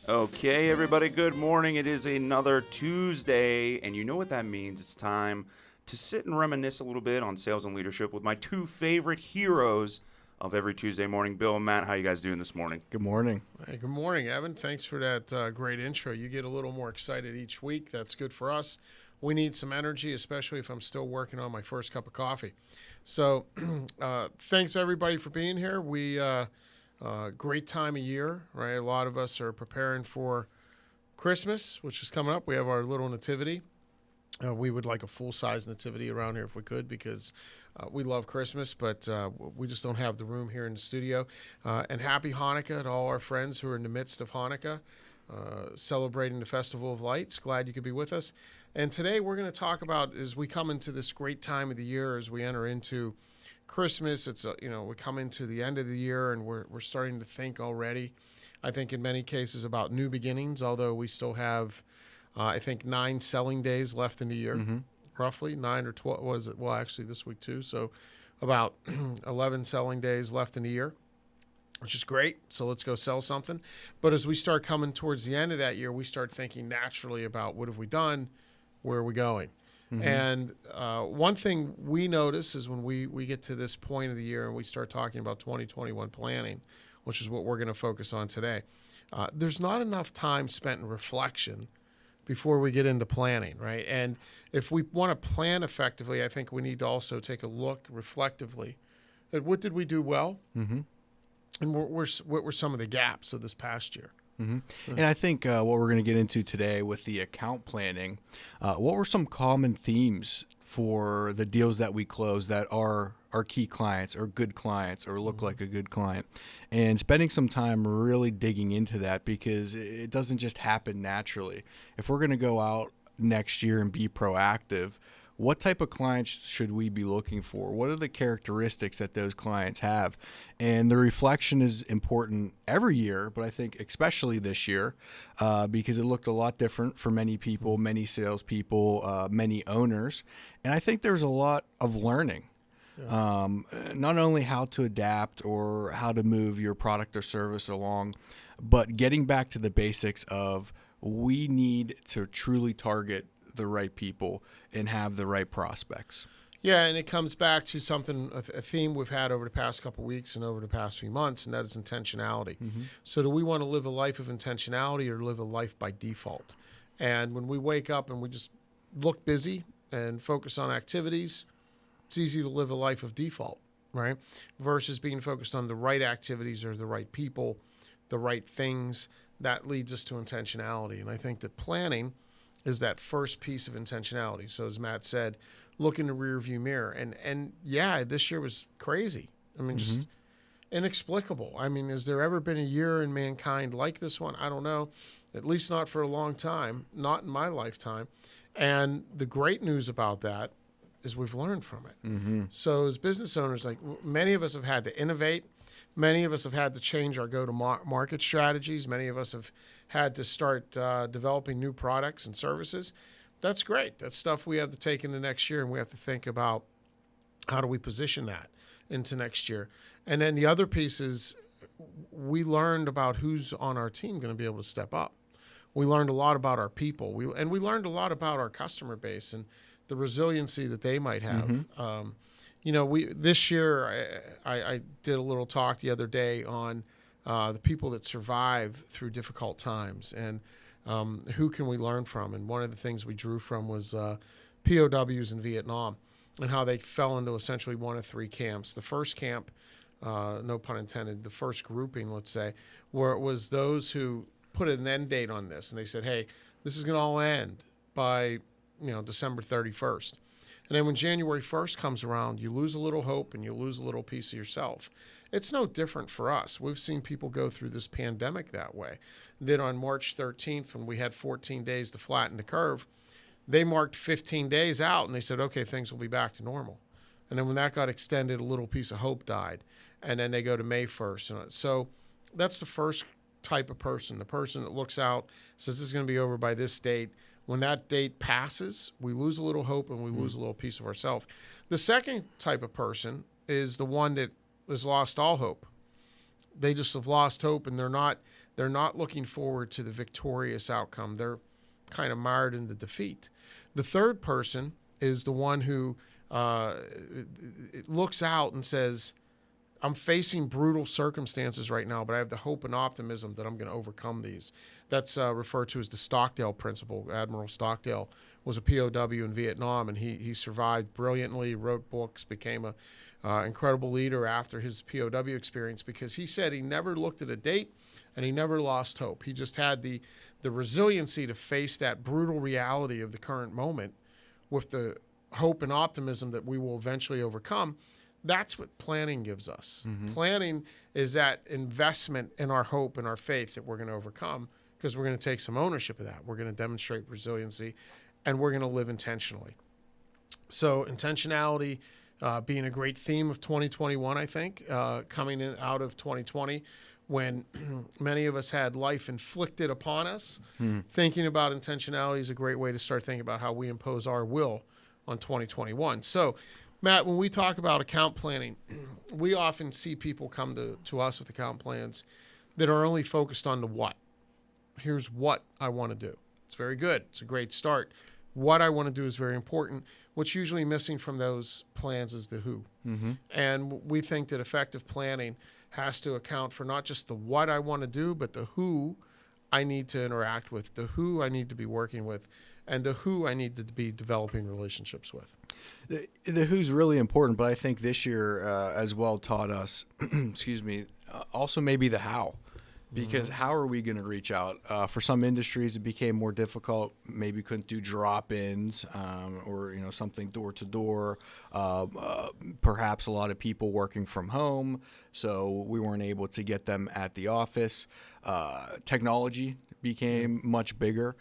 Okay, everybody, good morning. It is another Tuesday, and you know what that means. It's time to sit and reminisce a little bit on sales and leadership with my two favorite heroes of every Tuesday morning. Bill and Matt, how you guys doing this morning? Good morning. Hey, good morning, Evan. Thanks for that great intro. You get a little more excited each week. That's good for us. We need some energy, especially if I'm still working on my first cup of coffee. So thanks, everybody, for being here. Great time of year, right? A lot of us are preparing for Christmas, which is coming up. We have our little nativity. We would like a full-size nativity around here if we could, because we love Christmas, but we just don't have the room here in the studio. And happy Hanukkah to all our friends who are in the midst of Hanukkah, celebrating the Festival of Lights. Glad you could be with us. And today we're going to talk about, as we come into this great time of the year, as we enter into Christmas, we come into the end of the year and we're starting to think already, I think in many cases, about new beginnings, although we still have, I think, 9 selling days left in the year, roughly 9 or 12 was it? Well, actually this week too. So about 11 selling days left in the year, which is great. So let's go sell something. But as we start coming towards the end of that year, we start thinking naturally about what have we done? Where are we going? And one thing we notice is when we get to this point of the year and we start talking about 2021 planning, which is what we're going to focus on today, there's not enough time spent in reflection before we get into planning, right? And if we want to plan effectively, I think we need to also take a look reflectively at what did we do well, and what were some of the gaps of this past year. And I think what we're going to get into today with the account planning, what were some common themes for the deals that we close that are our key clients or good clients or look like a good client, and spending some time really digging into that, because it doesn't just happen naturally. If we're going to go out next year and be proactive, what type of clients should we be looking for? What are the characteristics that those clients have? And the reflection is important every year, but I think especially this year, because it looked a lot different for many people, many salespeople, many owners. And I think there's a lot of learning. Not only how to adapt or how to move your product or service along, but getting back to the basics of we need to truly target the right people and have the right prospects. Yeah, and it comes back to a theme we've had over the past couple of weeks and over the past few months, and that is intentionality. So do we want to live a life of intentionality or live a life by default? And when we wake up and we just look busy and focus on activities, it's easy to live a life of default, right? Versus being focused on the right activities or the right people, the right things. That leads us to intentionality. And I think that planning is that first piece of intentionality. So as Matt said, look in the rearview mirror. And yeah, this year was crazy. I mean, just inexplicable. I mean, has there ever been a year in mankind like this one? I don't know. At least not for a long time, not in my lifetime. And the great news about that is we've learned from it. So as business owners, like many of us have had to innovate. Many of us have had to change our go-to-market strategies. Many of us have had to start developing new products and services. That's great. That's stuff we have to take into next year, and we have to think about how do we position that into next year. And then the other piece is we learned about who's on our team going to be able to step up. We learned a lot about our people. We learned a lot about our customer base and the resiliency that they might have. This year, I did a little talk the other day on the people that survive through difficult times and who can we learn from. And one of the things we drew from was POWs in Vietnam and how they fell into essentially one of 3 camps. The first camp, no pun intended, the first grouping, let's say, where it was those who put an end date on this. And they said, hey, this is going to all end by December 31st. And then when January 1st comes around, you lose a little hope and you lose a little piece of yourself. It's no different for us. We've seen people go through this pandemic that way. Then on March 13th, when we had 14 days to flatten the curve, they marked 15 days out and they said, okay, things will be back to normal. And then when that got extended, a little piece of hope died. And then they go to May 1st. So that's the first type of person, the person that looks out, says this is going to be over by this date. When that date passes, we lose a little hope and we lose a little piece of ourselves. The second type of person is the one that has lost all hope. They just have lost hope, and They're not looking forward to the victorious outcome. They're kind of mired in the defeat. The third person is the one who looks out and says, I'm facing brutal circumstances right now, but I have the hope and optimism that I'm going to overcome these. That's referred to as the Stockdale principle. Admiral Stockdale was a POW in Vietnam, and he survived brilliantly, wrote books, became an incredible leader after his POW experience, because he said he never looked at a date and he never lost hope. He just had the resiliency to face that brutal reality of the current moment with the hope and optimism that we will eventually overcome. That's what planning gives us. Mm-hmm. Planning is that investment in our hope and our faith that we're going to overcome, because we're going to take some ownership of that. We're going to demonstrate resiliency, and we're going to live intentionally. So intentionality being a great theme of 2021, I think, coming in out of 2020, when many of us had life inflicted upon us. Thinking about intentionality is a great way to start thinking about how we impose our will on 2021. So, Matt, when we talk about account planning, we often see people come to us with account plans that are only focused on the what. Here's what I want to do. It's very good. It's a great start. What I want to do is very important. What's usually missing from those plans is the who. Mm-hmm. And we think that effective planning has to account for not just the what I want to do, but the who I need to interact with, the who I need to be working with, and the who I need to be developing relationships with. The who's really important, but I think this year as well taught us, also maybe the how. Because how are we going to reach out? For some industries, it became more difficult. Maybe couldn't do drop-ins or something door to door. Perhaps a lot of people working from home, so we weren't able to get them at the office. Technology became much bigger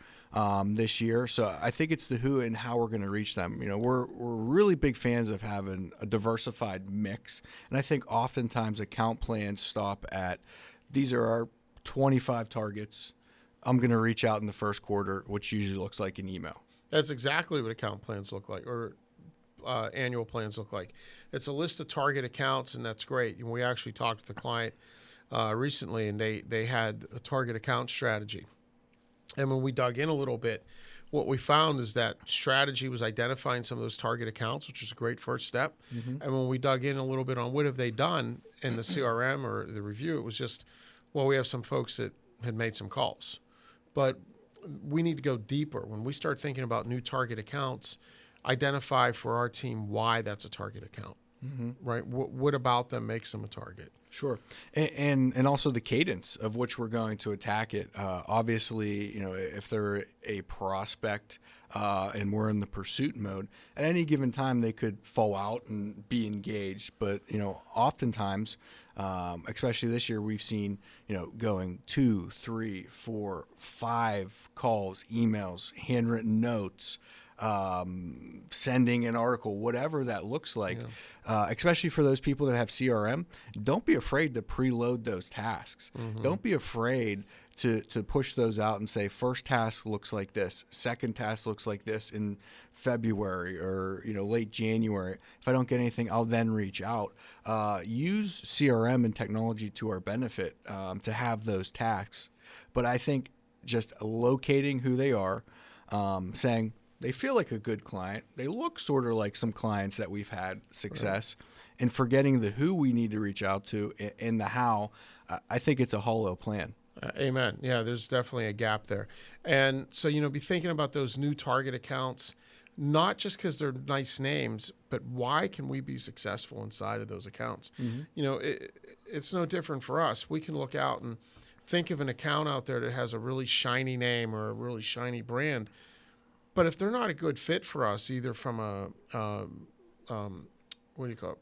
this year, so I think it's the who and how we're going to reach them. We're really big fans of having a diversified mix, and I think oftentimes account plans stop at, these are our 25 targets. I'm going to reach out in the first quarter, which usually looks like an email. That's exactly what account plans look like, or annual plans look like. It's a list of target accounts, and that's great. And we actually talked with a client recently, and they had a target account strategy. And when we dug in a little bit, what we found is that strategy was identifying some of those target accounts, which is a great first step. Mm-hmm. And when we dug in a little bit on what have they done in the CRM or the review, it was just, well, we have some folks that had made some calls. But we need to go deeper. When we start thinking about new target accounts, identify for our team why that's a target account, right? What about them makes them a target? Sure. And also the cadence of which we're going to attack it. Obviously, if they're a prospect and we're in the pursuit mode, at any given time they could fall out and be engaged. But, oftentimes, especially this year, we've seen, going 2, 3, 4, 5 calls, emails, handwritten notes, sending an article, whatever that looks like, especially for those people that have CRM. Don't be afraid to preload those tasks. Mm-hmm. Don't be afraid to push those out and say, first task looks like this, second task looks like this in February or late January. If I don't get anything, I'll then reach out. Use CRM and technology to our benefit to have those tasks. But I think just locating who they are, saying, they feel like a good client. They look sort of like some clients that we've had success. Right. And forgetting the who we need to reach out to and the how, I think it's a hollow plan. Amen. Yeah, there's definitely a gap there. And so, be thinking about those new target accounts, not just because they're nice names, but why can we be successful inside of those accounts? Mm-hmm. It's no different for us. We can look out and think of an account out there that has a really shiny name or a really shiny brand. But if they're not a good fit for us, either from a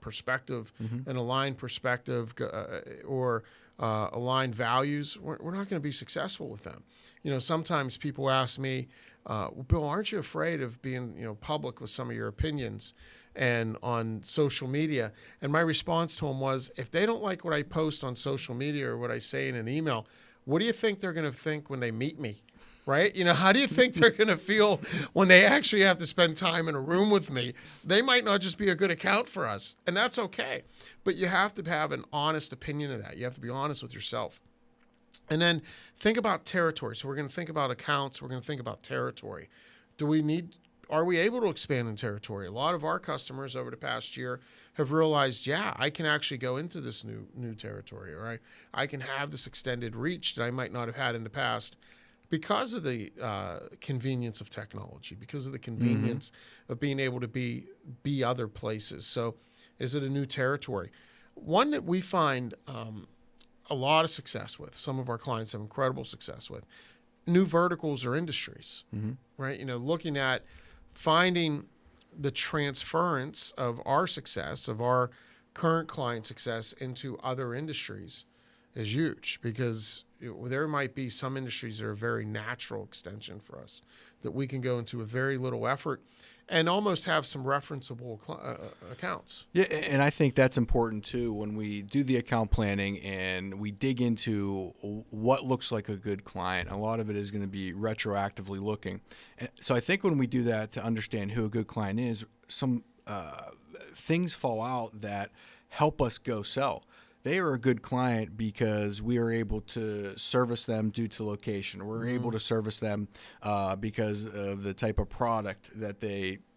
perspective, an aligned perspective, or aligned values, we're not going to be successful with them. Sometimes people ask me, well, Bill, aren't you afraid of being public with some of your opinions and on social media? And my response to them was, if they don't like what I post on social media or what I say in an email, what do you think they're going to think when they meet me? Right? How do you think they're going to feel when they actually have to spend time in a room with me? They might not just be a good account for us, and that's okay. But you have to have an honest opinion of that. You have to be honest with yourself. And then think about territory. So we're going to think about accounts. We're going to think about territory. Are we able to expand in territory? A lot of our customers over the past year have realized, yeah, I can actually go into this new territory, or I can have this extended reach that I might not have had in the past because of the convenience of technology, because of the convenience of being able to be other places. So is it a new territory? One that we find a lot of success with, some of our clients have incredible success with, new verticals or industries, right? Looking at finding the transference of our success, of our current client success into other industries is huge, because there might be some industries that are a very natural extension for us that we can go into with very little effort and almost have some referenceable accounts. Yeah, and I think that's important too when we do the account planning and we dig into what looks like a good client. A lot of it is going to be retroactively looking. So I think when we do that to understand who a good client is, some things fall out that help us go sell. They are a good client because we are able to service them due to location. We're able to service them because of the type of product that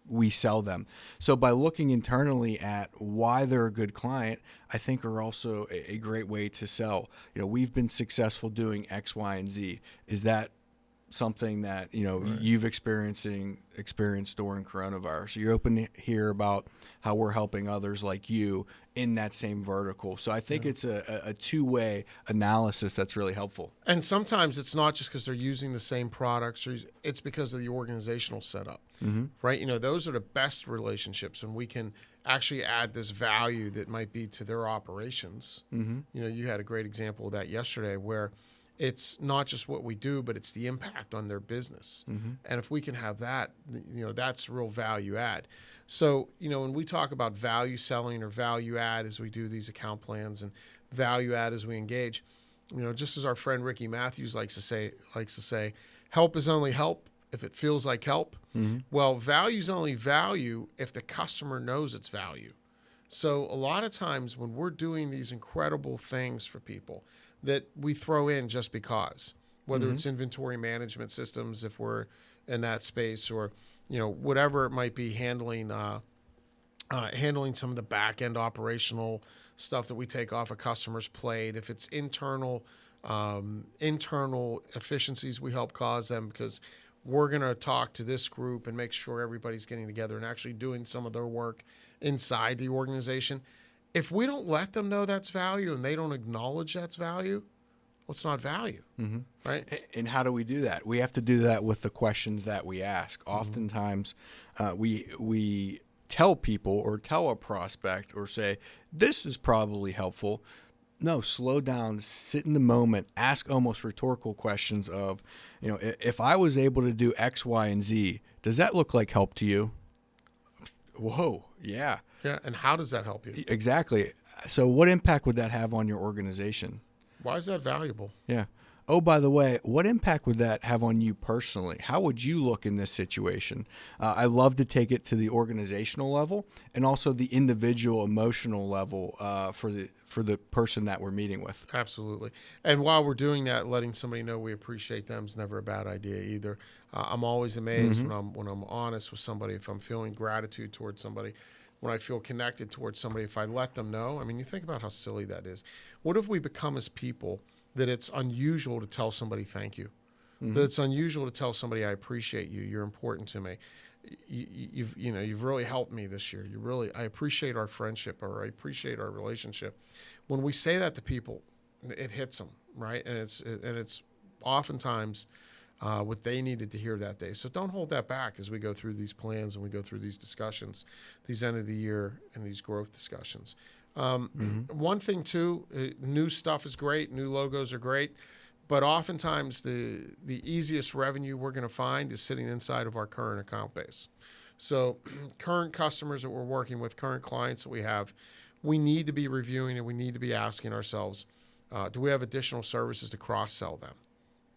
we sell them. So by looking internally at why they're a good client, I think are also a great way to sell. We've been successful doing X, Y, and Z. Is that something that you've experienced during coronavirus? You're open to hear about how we're helping others like you in that same vertical. So I think it's a two-way analysis that's really helpful. And sometimes it's not just because they're using the same products, it's because of the organizational setup, right? Those are the best relationships when we can actually add this value that might be to their operations. You had a great example of that yesterday, where it's not just what we do, but it's the impact on their business. And if we can have that, that's real value add. So, when we talk about value selling or value add as we do these account plans, and value add as we engage, just as our friend Ricky Matthews likes to say, help is only help if it feels like help. Well, value is only value if the customer knows it's value. So a lot of times when we're doing these incredible things for people that we throw in just because, whether it's inventory management systems, if we're in that space, or whatever it might be, handling some of the back end operational stuff that we take off a customer's plate. If it's internal efficiencies, we help cause them because we're going to talk to this group and make sure everybody's getting together and actually doing some of their work inside the organization. If we don't let them know that's value and they don't acknowledge that's value, well, it's not value, right? And how do we do that? We have to do that with the questions that we ask. Oftentimes, we tell people or tell a prospect or say, this is probably helpful. No, slow down, sit in the moment, ask almost rhetorical questions of, if I was able to do X, Y, and Z, does that look like help to you? Whoa, yeah. Yeah, and how does that help you? Exactly. So what impact would that have on your organization? Why is that valuable? Yeah. Oh, by the way, what impact would that have on you personally? How would you look in this situation? I love to take it to the organizational level and also the individual emotional level for the person that we're meeting with. Absolutely. And while we're doing that, letting somebody know we appreciate them is never a bad idea either. I'm always amazed when I'm honest with somebody, if I'm feeling gratitude towards somebody, when I feel connected towards somebody, if I let them know. I mean, you think about how silly that is. What if we become as people that it's unusual to tell somebody thank you, that it's unusual to tell somebody I appreciate you, you're important to me, you've really helped me this year, I appreciate our friendship, or I appreciate our relationship. When we say that to people, it hits them, right? And it's oftentimes what they needed to hear that day. So don't hold that back as we go through these plans and we go through these discussions, these end of the year and these growth discussions. One thing too, new stuff is great, new logos are great, but oftentimes the easiest revenue we're going to find is sitting inside of our current account base. So current customers that we're working with, current clients that we have, we need to be reviewing and we need to be asking ourselves, do we have additional services to cross-sell them,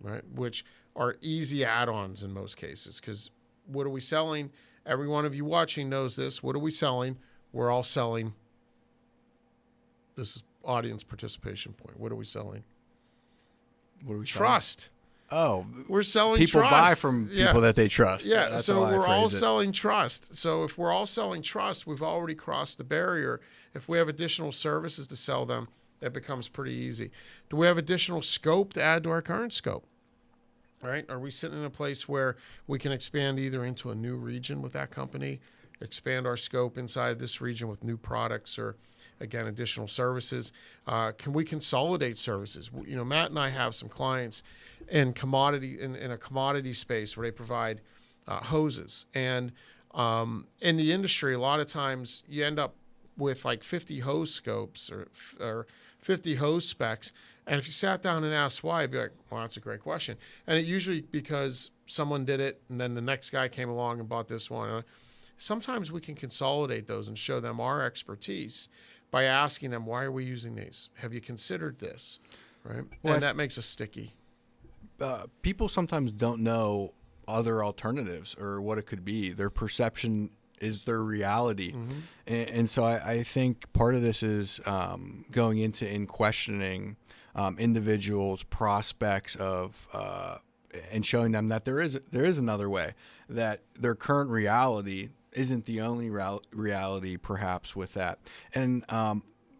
right? Which are easy add-ons in most cases, because what are we selling? Every one of you watching knows this. What are we selling? We're all selling. This is audience participation point. What are we selling? What are we selling? Trust. Oh, We're selling people trust. buy from people that they trust. Yeah, That's so how I we're all phrase it. selling trust. So if we're all selling trust, we've already crossed the barrier. If we have additional services to sell them, that becomes pretty easy. Do we have additional scope to add to our current scope? Right? Are we sitting in a place where we can expand either into a new region with that company, expand our scope inside this region with new products or, again, additional services? Can we consolidate services? You know, Matt and I have some clients in a commodity space where they provide hoses. And in the industry, a lot of times you end up with like 50 hose scopes or 50 hose specs. And if you sat down and asked why, I'd be like, well, that's a great question. And it usually because someone did it and then the next guy came along and bought this one. Sometimes we can consolidate those and show them our expertise by asking them, why are we using these? Have you considered this? Right? Well, and that makes us sticky. People sometimes don't know other alternatives or what it could be. Their perception is their reality. Mm-hmm. And so I think part of this is going into and questioning individuals, prospects of, and showing them that there is another way, that their current reality isn't the only reality perhaps with that. And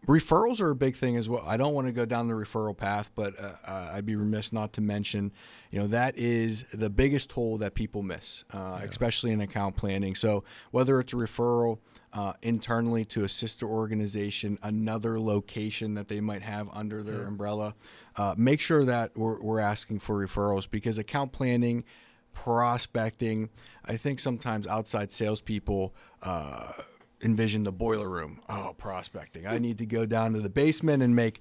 referrals are a big thing as well. I don't want to go down the referral path, but I'd be remiss not to mention, that is the biggest tool that people miss, especially in account planning. So whether it's a referral internally to a sister organization, another location that they might have under their umbrella, make sure that we're asking for referrals, because account planning, prospecting, I think sometimes outside salespeople envision the boiler room. Oh, prospecting. I need to go down to the basement and make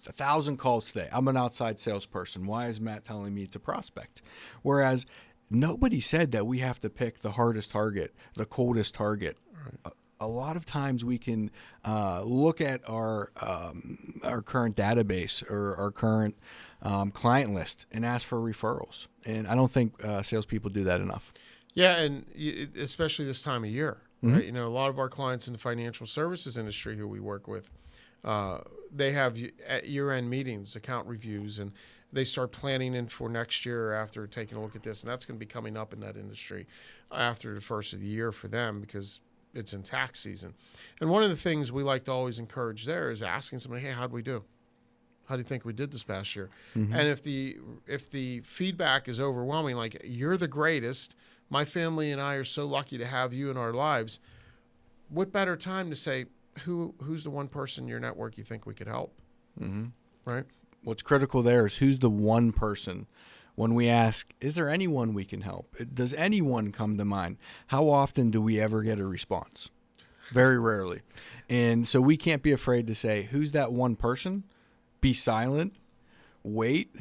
1,000 calls today. I'm an outside salesperson. Why is Matt telling me to prospect? Whereas nobody said that we have to pick the hardest target, the coldest target. Right. A lot of times we can look at our current database or our current client list and ask for referrals. And I don't think salespeople do that enough. Yeah, and especially this time of year. Mm-hmm. Right? A lot of our clients in the financial services industry who we work with, they have year-end meetings, account reviews, and they start planning in for next year after taking a look at this. And that's going to be coming up in that industry after the first of the year for them because it's in tax season. And one of the things we like to always encourage there is asking somebody, hey, how'd we do? How do you think we did this past year? Mm-hmm. And if the feedback is overwhelming, like you're the greatest, my family and I are so lucky to have you in our lives, what better time to say, who's the one person in your network you think we could help? Mm-hmm. Right? What's critical there is who's the one person. When we ask, is there anyone we can help? Does anyone come to mind? How often do we ever get a response? Very rarely. And so we can't be afraid to say, who's that one person? Be silent. Wait.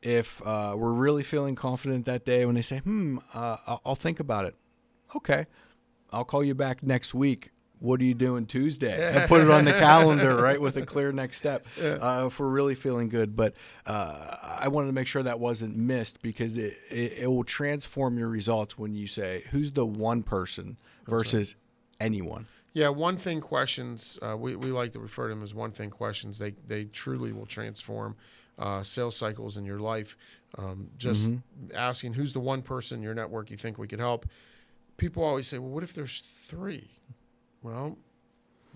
If we're really feeling confident that day, when they say, I'll think about it. Okay. I'll call you back next week. What are you doing Tuesday? And put it on the calendar, right, with a clear next step if we're really feeling good. But I wanted to make sure that wasn't missed because it will transform your results when you say, who's the one person versus anyone. Yeah, one thing questions, we like to refer to them as one thing questions. They truly will transform sales cycles in your life. Just asking who's the one person in your network you think we could help. People always say, well, what if there's three? Well,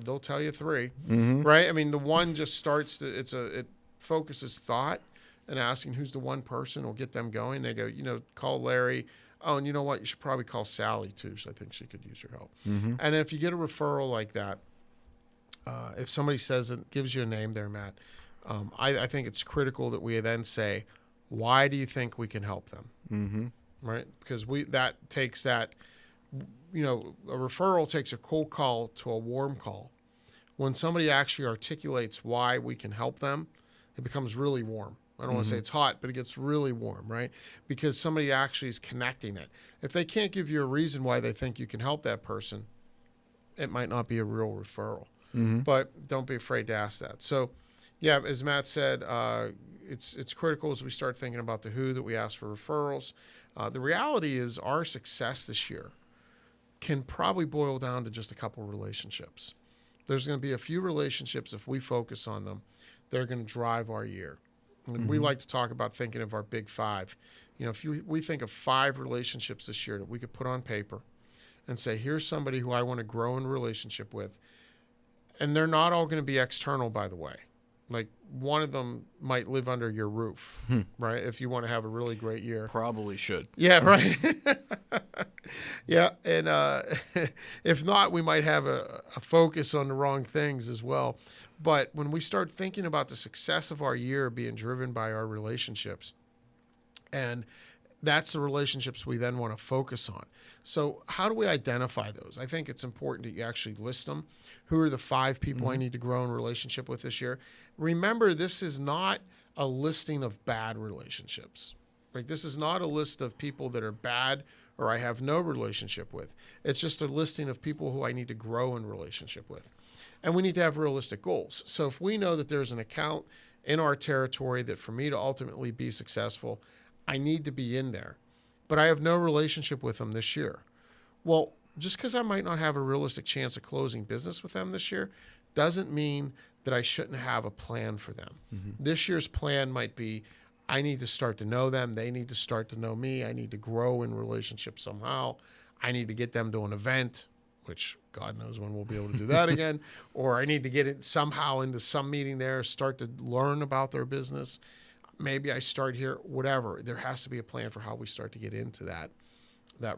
they'll tell you three, right? I mean, the one just starts it focuses thought, and asking who's the one person will get them going. They go, call Larry. Oh, and you know what? You should probably call Sally too. So I think she could use your help. Mm-hmm. And if you get a referral like that, if somebody says it, gives you a name there, Matt, I think it's critical that we then say, why do you think we can help them? Mm-hmm. Right? Because that takes that. A referral takes a cold call to a warm call. When somebody actually articulates why we can help them, it becomes really warm. I don't want to say it's hot, but it gets really warm, right? Because somebody actually is connecting it. If they can't give you a reason why they think you can help that person, it might not be a real referral. Mm-hmm. But don't be afraid to ask that. So, yeah, as Matt said, it's critical as we start thinking about the who that we ask for referrals. The reality is our success this year can probably boil down to just a couple relationships. There's going to be a few relationships, if we focus on them, that are going to drive our year. And we like to talk about thinking of our big five. If we think of 5 relationships this year that we could put on paper and say, here's somebody who I want to grow in a relationship with. And they're not all going to be external, by the way. Like one of them might live under your roof, right? If you want to have a really great year. Probably should. Yeah, right. Yeah. And if not, we might have a focus on the wrong things as well. But when we start thinking about the success of our year being driven by our relationships, and that's the relationships we then want to focus on. So how do we identify those? I think it's important that you actually list them. Who are the 5 people I need to grow in relationship with this year? Remember, this is not a listing of bad relationships. Like, this is not a list of people that are bad or I have no relationship with. It's just a listing of people who I need to grow in relationship with. And we need to have realistic goals. So if we know that there's an account in our territory that for me to ultimately be successful, I need to be in there, but I have no relationship with them this year. Well, just because I might not have a realistic chance of closing business with them this year doesn't mean that I shouldn't have a plan for them. This year's plan might be, I need to start to know them. They need to start to know me. I need to grow in relationship somehow. I need to get them to an event, which God knows when we'll be able to do that again. Or I need to get it somehow into some meeting there, start to learn about their business. Maybe I start here, whatever. There has to be a plan for how we start to get into that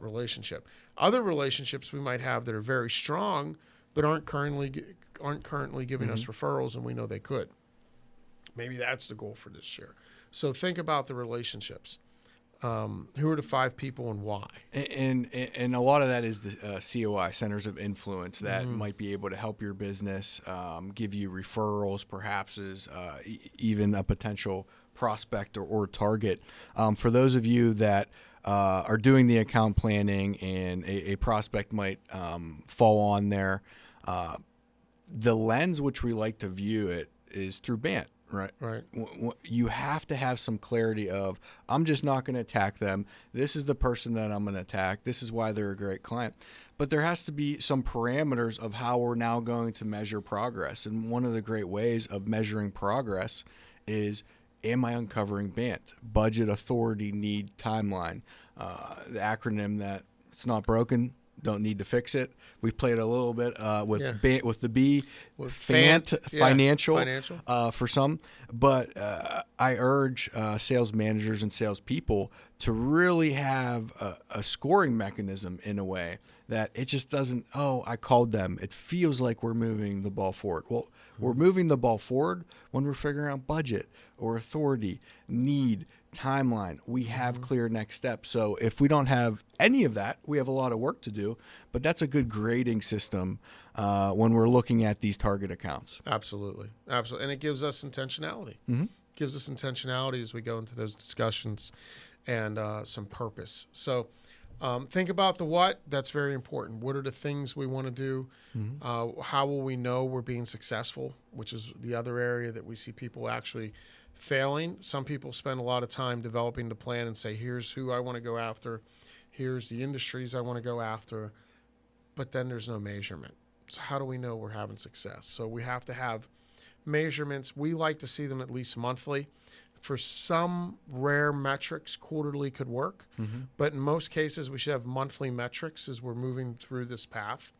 relationship. Other relationships we might have that are very strong, but aren't currently giving us referrals, and we know they could. Maybe that's the goal for this year. So think about the relationships. Who are the 5 people and why? And a lot of that is the COI, Centers of Influence, that might be able to help your business, give you referrals, perhaps is even a potential prospect or target. For those of you that are doing the account planning and a prospect might fall on there, the lens which we like to view it is through BANT. Right. You have to have some clarity of, I'm just not going to attack them. This is the person that I'm going to attack. This is why they're a great client. But there has to be some parameters of how we're now going to measure progress. And one of the great ways of measuring progress is, am I uncovering BANT? Budget, authority, need, timeline. The acronym that it's not broken, don't need to fix it. We've played a little bit with BANT, with the B, with FANT, financial. For some. But I urge sales managers and salespeople to really have a scoring mechanism in a way that it just doesn't, I called them. It feels like we're moving the ball forward. Well, we're moving the ball forward when we're figuring out budget or authority, need, timeline. We have clear next steps. So if we don't have any of that, we have a lot of work to do. But that's a good grading system when we're looking at these target accounts. Absolutely. And it gives us intentionality. Gives us intentionality as we go into those discussions and some purpose. So think about the what. That's very important. What are the things we want to do? How will we know we're being successful, which is the other area that we see people actually failing. Some people spend a lot of time developing the plan and say, here's who I want to go after. Here's the industries I want to go after. But then there's no measurement. So how do we know we're having success? So we have to have measurements. We like to see them at least monthly. For some rare metrics, quarterly could work. But in most cases, we should have monthly metrics as we're moving through this path.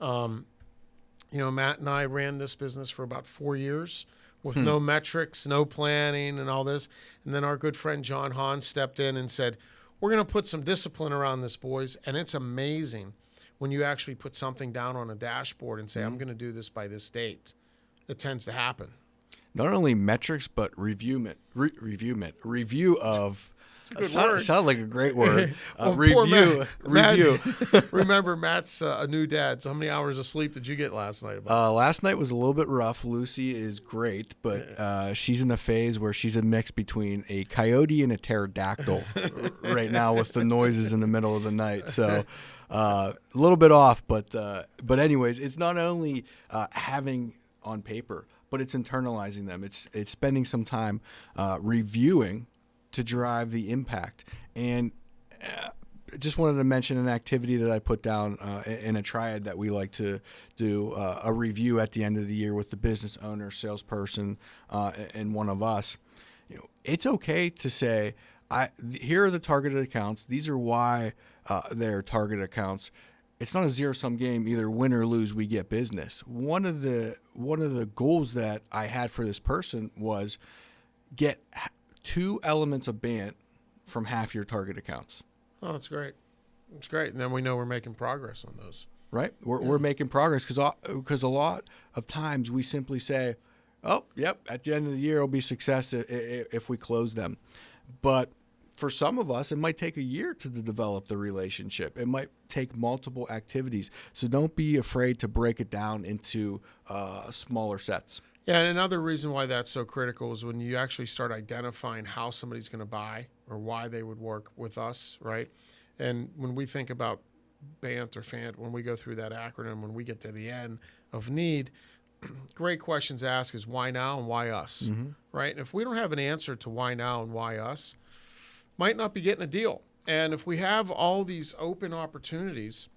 Matt and I ran this business for about 4 years with no metrics, no planning and all this. And then our good friend John Hahn stepped in and said, we're going to put some discipline around this, boys. And it's amazing when you actually put something down on a dashboard and say, I'm going to do this by this date. It tends to happen. Not only metrics, but review of. It's a good word. Sounds like a great word. Review. Review. Remember, Matt's a new dad. So how many hours of sleep did you get last night? Last night was a little bit rough. Lucy is great, but she's in a phase where she's a mix between a coyote and a pterodactyl right now with the noises in the middle of the night. So a little bit off, but anyways, it's not only having on paper, but it's internalizing them. It's spending some time reviewing to drive the impact. And just wanted to mention an activity that I put down in a triad that we like to do a review at the end of the year with the business owner, salesperson, and one of us. it's okay to say, here are the targeted accounts. These are why they're targeted accounts. It's not a zero-sum game. Either win or lose, we get business. One of the goals that I had for this person was get 2 elements of BANT from half your target accounts. Oh, that's great. It's great. And then we know we're making progress on those. Right? We're making progress because a lot of times we simply say, oh, yep, at the end of the year it'll be success if we close them. But for some of us, it might take a year to develop the relationship. It might take multiple activities. So don't be afraid to break it down into smaller sets. Yeah, and another reason why that's so critical is when you actually start identifying how somebody's going to buy or why they would work with us, right? And when we think about BANT or FANT, when we go through that acronym, when we get to the end of need, great questions to ask is why now and why us, right? And if we don't have an answer to why now and why us, might not be getting a deal. And if we have all these open opportunities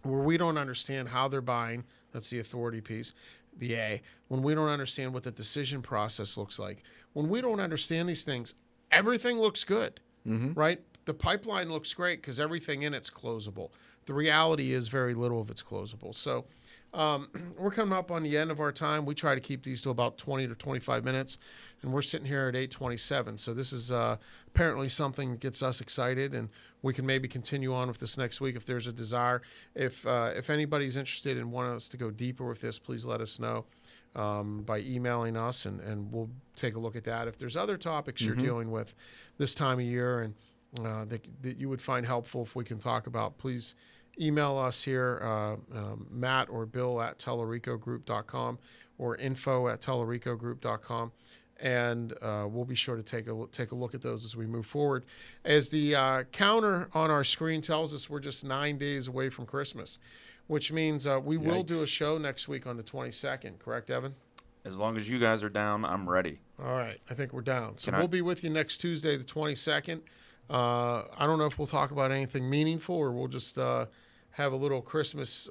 where we don't understand how they're buying, that's the authority piece, the A, when we don't understand what the decision process looks like, when we don't understand these things, everything looks good, right? The pipeline looks great because everything in it's closable. The reality is very little of it's closable. So we're coming up on the end of our time. We try to keep these to about 20 to 25 minutes, and we're sitting here at 8:27. So this is apparently something that gets us excited, and we can maybe continue on with this next week if there's a desire. If anybody's interested in wanting us to go deeper with this, please let us know by emailing us, and we'll take a look at that. If there's other topics you're dealing with this time of year and that you would find helpful if we can talk about, please email us here, Matt or Bill at telericogroup.com or info@telericogroup.com, and we'll be sure to take a look at those as we move forward. As the counter on our screen tells us, we're just 9 days away from Christmas, which means we will do a show next week on the 22nd. Correct, Evan? As long as you guys are down, I'm ready. All right. I think we're down. So we'll be with you next Tuesday, the 22nd. I don't know if we'll talk about anything meaningful or we'll just have a little Christmas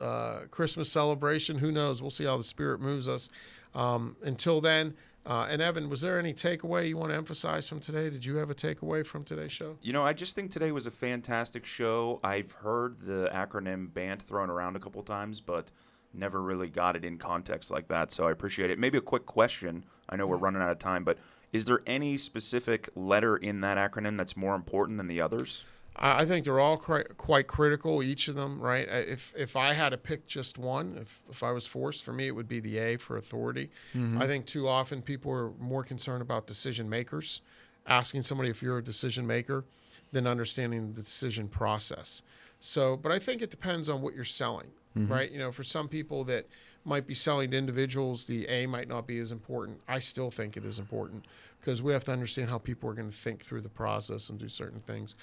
celebration. Who knows? We'll see how the Spirit moves us. Until then, and Evan, was there any takeaway you want to emphasize from today? Did you have a takeaway from today's show? I just think today was a fantastic show. I've heard the acronym BANT thrown around a couple times, but never really got it in context like that, so I appreciate it. Maybe a quick question. I know we're running out of time, but is there any specific letter in that acronym that's more important than the others? I think they're all quite critical, each of them, right? If I had to pick just one, if I was forced, for me it would be the A for authority. I think too often people are more concerned about decision makers, asking somebody if you're a decision maker, than understanding the decision process. So, but I think it depends on what you're selling, right? For some people that might be selling to individuals, the A might not be as important. I still think it is important because we have to understand how people are going to think through the process and do certain things.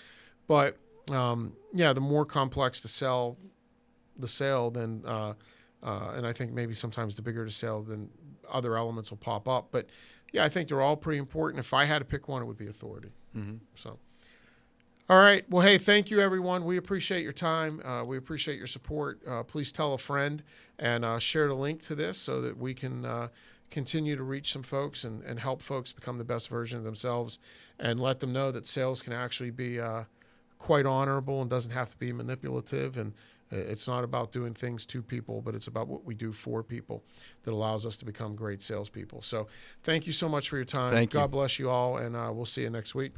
But the more complex the sale, then and I think maybe sometimes the bigger the sale, then other elements will pop up. But yeah, I think they're all pretty important. If I had to pick one, it would be authority. So, all right. Well, hey, thank you, everyone. We appreciate your time. We appreciate your support. Please tell a friend and share the link to this so that we can continue to reach some folks and help folks become the best version of themselves and let them know that sales can actually be quite honorable and doesn't have to be manipulative. And it's not about doing things to people, but it's about what we do for people that allows us to become great salespeople. So thank you so much for your time. Thank you. God bless you all, and we'll see you next week.